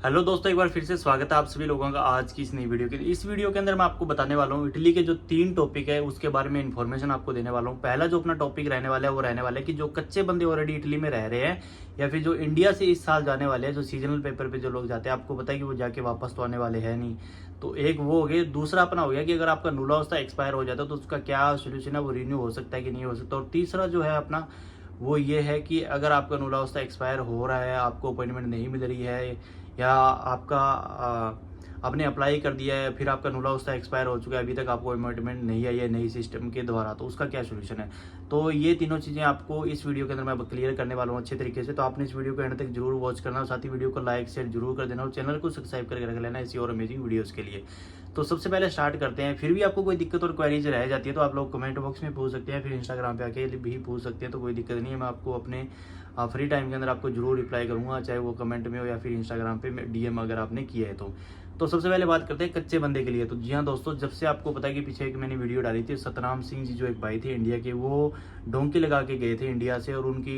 Hello दोस्तों, एक बार फिर से स्वागत है आप सभी लोगों का आज की इस नई वीडियो के। इस वीडियो के अंदर मैं आपको बताने वाला हूँ इटली के जो 3 टॉपिक है उसके बारे में इन्फॉर्मेशन आपको देने वाला हूँ। पहला जो अपना टॉपिक रहने वाला है वो रहने वाला है कि जो कच्चे बंदे ऑलरेडी इटली में रह रहे हैं या फिर जो इंडिया से इस साल जाने वाले हैं, जो सीजनल पेपर पे जो लोग जाते हैं, आपको पता है कि वो जाके वापस तो आने वाले हैं नहीं। तो एक वो हो गया। दूसरा अपना हो गया कि अगर आपका नूलावस्था एक्सपायर हो जाता है तो उसका क्या सोल्यूशन है, वो रिन्यू हो सकता है कि नहीं हो सकता। और तीसरा जो है अपना वो ये है कि अगर आपका नूलावस्था एक्सपायर हो रहा है, आपको अपॉइंटमेंट नहीं मिल रही है या आपका आपने अप्लाई कर दिया है फिर आपका नूलावस्था एक्सपायर हो चुका है, अभी तक आपको अपॉइंटमेंट नहीं आई है नई सिस्टम के द्वारा, तो उसका क्या सोल्यूशन है। तो ये तीनों चीज़ें आपको इस वीडियो के अंदर मैं क्लियर करने वाला हूँ अच्छे तरीके से। तो आपने इस वीडियो को एंड तक जरूर वॉच करना और साथ ही वीडियो को लाइक शेयर जरूर कर देना और चैनल को सब्सक्राइब करके रख लेना इसी और अमेजिंग वीडियोज़ के लिए। तो सबसे पहले स्टार्ट करते हैं। फिर भी आपको कोई दिक्कत और क्वेरीज रह जाती है तो आप लोग कमेंट बॉक्स में पूछ सकते हैं, फिर इंस्टाग्राम पे आके भी पूछ सकते हैं, तो कोई दिक्कत नहीं है। मैं आपको अपने फ्री टाइम के अंदर आपको जरूर रिप्लाई करूंगा, चाहे वो कमेंट में हो या फिर इंस्टाग्राम पे डीएम अगर आपने किया है तो सबसे पहले बात करते हैं कच्चे बंदे के लिए। तो जी हाँ दोस्तों, जब से आपको पता है कि पीछे एक मैंने वीडियो डाली थी, सतनाम सिंह जी जो एक भाई थे इंडिया के, वो डोंकी लगा के गए थे इंडिया से और उनकी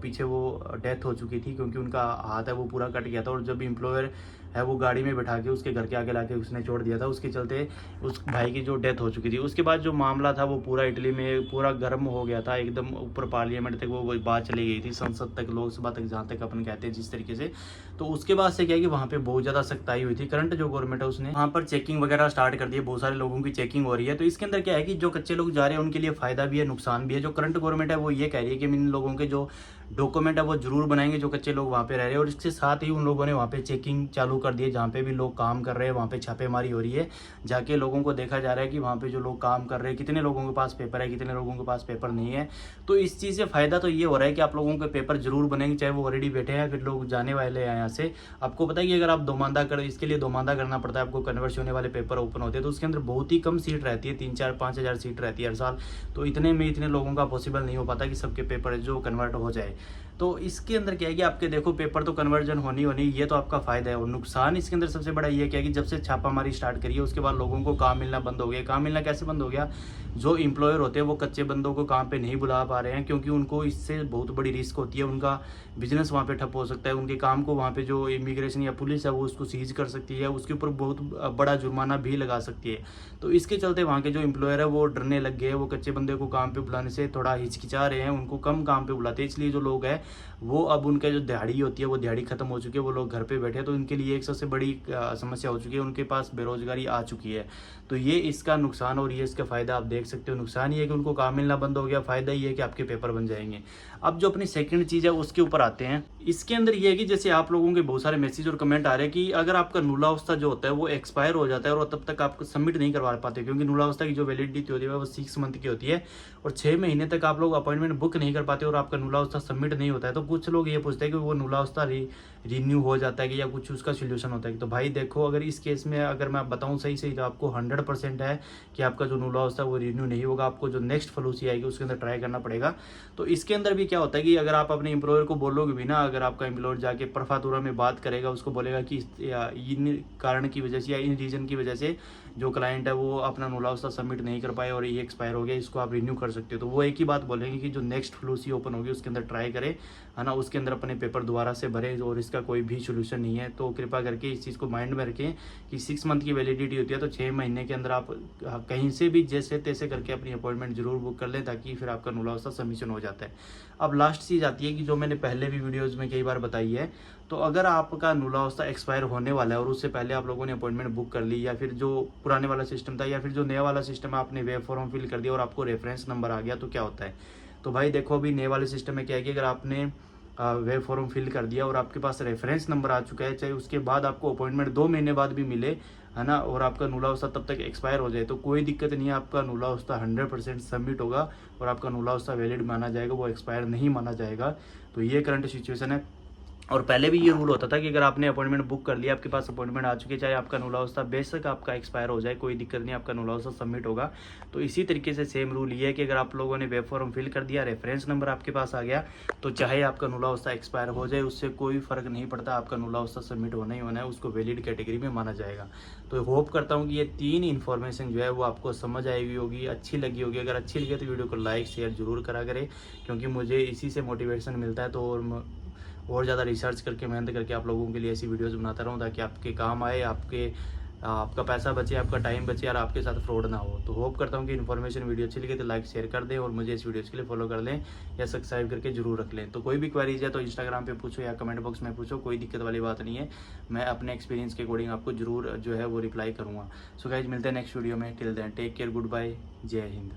पीछे वो डेथ हो चुकी थी क्योंकि उनका हाथ है वो पूरा कट गया था। और जब एम्प्लॉयर है वो गाड़ी में बैठा के उसके घर के आगे लाके उसने छोड़ दिया था, उसके चलते उस भाई की जो डेथ हो चुकी थी। उसके बाद जो मामला था वो पूरा इटली में पूरा गर्म हो गया था, एकदम ऊपर पार्लियामेंट तक वो बात चली गई थी, संसद तक, लोकसभा तक, जहाँ तक अपन कहते हैं जिस तरीके से। तो उसके बाद से क्या है कि वहाँ पे बहुत ज़्यादा सख्ताई हुई थी। करंट जो गवर्नमेंट है उसने वहाँ पर चेकिंग वगैरह स्टार्ट कर दी है, बहुत सारे लोगों की चेकिंग हो रही है। तो इसके अंदर क्या है कि जो कच्चे लोग जा रहे हैं उनके लिए फायदा भी है, नुकसान भी है। जो करंट गवर्नमेंट है वो ये कह रही है कि इन लोगों के जो डॉक्यूमेंट है वो जरूर बनाएंगे जो कच्चे लोग वहाँ पे रह रहे हैं। और इसके साथ ही उन लोगों ने वहाँ पे चेकिंग चालू कर दी है, जहाँ पे भी लोग काम कर रहे हैं वहाँ पे छापेमारी हो रही है। जाके लोगों को देखा जा रहा है कि वहाँ पे जो लोग काम कर रहे हैं कितने लोगों के पास पेपर है, कितने लोगों के पास पेपर नहीं है। तो इस चीज़ से फायदा तो ये हो रहा है कि आप लोगों के पेपर जरूर बनेंगे, चाहे वो ऑलरेडी बैठे हैं फिर लोग जाने वाले हैं यहाँ से। आपको पता है कि अगर आप दोमांदा कर, इसके लिए दोमांदा करना पड़ता है, आपको कन्वर्ट होने वाले पेपर ओपन होते हैं, तो उसके अंदर बहुत ही कम सीट रहती है, 3-4-5 हज़ार सीट रहती है हर साल। तो इतने में इतने लोगों का पॉसिबल नहीं हो पाता कि सबके पेपर जो कन्वर्ट हो जाए। तो इसके अंदर क्या है कि आपके देखो पेपर तो कन्वर्जन होनी होनी, ये तो आपका फायदा है। और नुकसान इसके अंदर सबसे बड़ा ये क्या है कि जब से छापामारी स्टार्ट करी है उसके बाद लोगों को काम मिलना बंद हो गया। काम मिलना कैसे बंद हो गया, जो एम्प्लॉयर होते हैं वो कच्चे बंदों को काम पे नहीं बुला पा रहे हैं क्योंकि उनको इससे बहुत बड़ी रिस्क होती है, उनका बिजनेस वहाँ पे ठप हो सकता है, उनके काम को वहाँ पे जो इमिग्रेशन या पुलिस है वो उसको सीज कर सकती है, उसके ऊपर बहुत बड़ा जुर्माना भी लगा सकती है। तो इसके चलते वहाँ के जो एम्प्लॉयर है वो डरने लग गए, वो कच्चे बंदे को काम पे बुलाने से थोड़ा हिचकिचा रहे हैं, उनको कम काम पे बुलाते हैं। इसलिए जो लोग हैं वो अब उनका जो दिहाड़ी होती है वो दिहाड़ी खत्म हो चुकी है, वो लोग घर पे बैठे हैं। तो इनके लिए एक सबसे बड़ी समस्या हो चुकी है, उनके पास बेरोजगारी आ चुकी है। तो ये इसका नुकसान और ये इसका फायदा आप देख सकते हो। नुकसान ये है कि उनको काम मिलना बंद हो गया, फायदा ये है कि आपके पेपर बन जाएंगे। अब जो अपनी सेकंड चीज़ है उसके ऊपर आते हैं। इसके अंदर ये है कि जैसे आप लोगों के बहुत सारे मैसेज और कमेंट आ रहे हैं कि अगर आपका नूलावस्था जो होता है वो एक्सपायर हो जाता है और तब तक आप सबमिट नहीं करवा पाते, क्योंकि नूलावस्था की जो वैलिडिटी होती है वो 6 मंथ की होती है और 6 महीने तक आप लोग अपॉइंटमेंट बुक नहीं कर पाते और आपका नूलावस्था सबमिट नहीं होता है। तो कुछ लोग ये पूछते हैं कि वो नूलावस्था रिन्यू हो जाता है कि या कुछ उसका सोल्यूशन होता है। तो भाई देखो, अगर इस केस में अगर मैं बताऊं सही सही तो आपको 100% है कि आपका जो नूलावस्था वो रिन्यू नहीं होगा। आपको जो नेक्स्ट फलूसी आएगी उसके अंदर ट्राई करना पड़ेगा। तो इसके अंदर भी क्या होता है कि अगर आप अपने एम्प्लॉयर को बोलोगे भी ना, अगर आपका एम्प्लॉयर जाके परफातुरा में बात करेगा, उसको बोलेगा कि इन कारण की वजह से या इन रीजन की वजह से जो क्लाइंट है वो अपना नूलावस्था सबमिट नहीं कर पाए और ये एक्सपायर हो गया, इसको आप रिन्यू कर सकते हो। तो वो एक ही बात बोलेंगे कि जो नेक्स्ट फलूसी ओपन होगी उसके अंदर ट्राई करें, है ना, उसके अंदर अपने पेपर दोबारा से भरें और इसका कोई भी सोल्यूशन नहीं है। तो कृपा करके इस चीज़ को माइंड में रखें कि 6 मंथ की वैलिडिटी होती है, तो 6 महीने के अंदर आप कहीं से भी जैसे तैसे करके अपनी अपॉइंटमेंट जरूर बुक कर लें, ताकि फिर आपका नूलावस्था सबमिशन हो जाता है। अब लास्ट चीज़ आती है कि जो मैंने पहले भी वीडियोज़ में कई बार बताई है, तो अगर आपका नूलावस्था एक्सपायर होने वाला है और उससे पहले आप लोगों ने अपॉइंटमेंट बुक कर ली, या फिर जो पुराने वाला सिस्टम था या फिर जो नया वाला सिस्टम है आपने वेब फॉर्म फिल कर दिया और आपको रेफरेंस नंबर आ गया, तो क्या होता है। तो भाई देखो, अभी नए वाले सिस्टम में क्या है कि अगर आपने वेब फॉर्म फिल कर दिया और आपके पास रेफरेंस नंबर आ चुका है, चाहे उसके बाद आपको अपॉइंटमेंट 2 महीने बाद भी मिले, है ना, और आपका नूलावस्था तब तक एक्सपायर हो जाए, तो कोई दिक्कत नहीं है, आपका नूलावस्था 100% सबमिट होगा और आपका नूलावस्था वैलिड माना जाएगा, वो एक्सपायर नहीं माना जाएगा। तो ये करंट सिचुएशन है। और पहले भी ये रूल होता था कि अगर आपने अपॉइंटमेंट बुक कर लिया, आपके पास अपॉइंटमेंट आ चुकी है, चाहे आपका नूलावस्था बेशक आपका एक्सपायर हो जाए, कोई दिक्कत नहीं, आपका नूलावस्था सबमिट होगा। तो इसी तरीके से सेम रूल ये है कि अगर आप लोगों ने वेब फॉर्म फिल कर दिया, रेफरेंस नंबर आपके पास आ गया, तो चाहे आपका नूलावस्था एक्सपायर हो जाए उससे कोई फर्क नहीं पड़ता, आपका नूलावस्था सबमिट होना ही होना है, उसको वैलिड कैटेगरी में माना जाएगा। तो होप करता हूँ कि ये 3 इन्फॉर्मेशन जो है वो आपको समझ आई हुई होगी, अच्छी लगी होगी। अगर अच्छी लगी तो वीडियो को लाइक शेयर जरूर करा करें, क्योंकि मुझे इसी से मोटिवेशन मिलता है। तो और ज़्यादा रिसर्च करके मेहनत करके आप लोगों के लिए ऐसी वीडियोज़ बनाता रहूँ ताकि आपके काम आए, आपका पैसा बचे, आपका टाइम बचे और आपके साथ फ्रॉड ना हो। तो होप करता हूँ कि इन्फॉर्मेशन वीडियो अच्छी लगी तो लाइक शेयर कर दें और मुझे इस वीडियोज़ के लिए फॉलो कर लें या सब्सक्राइब करके जरूर रख लें। तो कोई भी क्वेरीज है तो इंस्टाग्राम पे पूछो या कमेंट बॉक्स में पूछो, कोई दिक्कत वाली बात नहीं है। मैं अपने एक्सपीरियंस के अकॉर्डिंग आपको जरूर जो है वो रिप्लाई करूँगा। सो गाइज मिलते हैं नेक्स्ट वीडियो में। Till then take care, good bye, जय हिंद।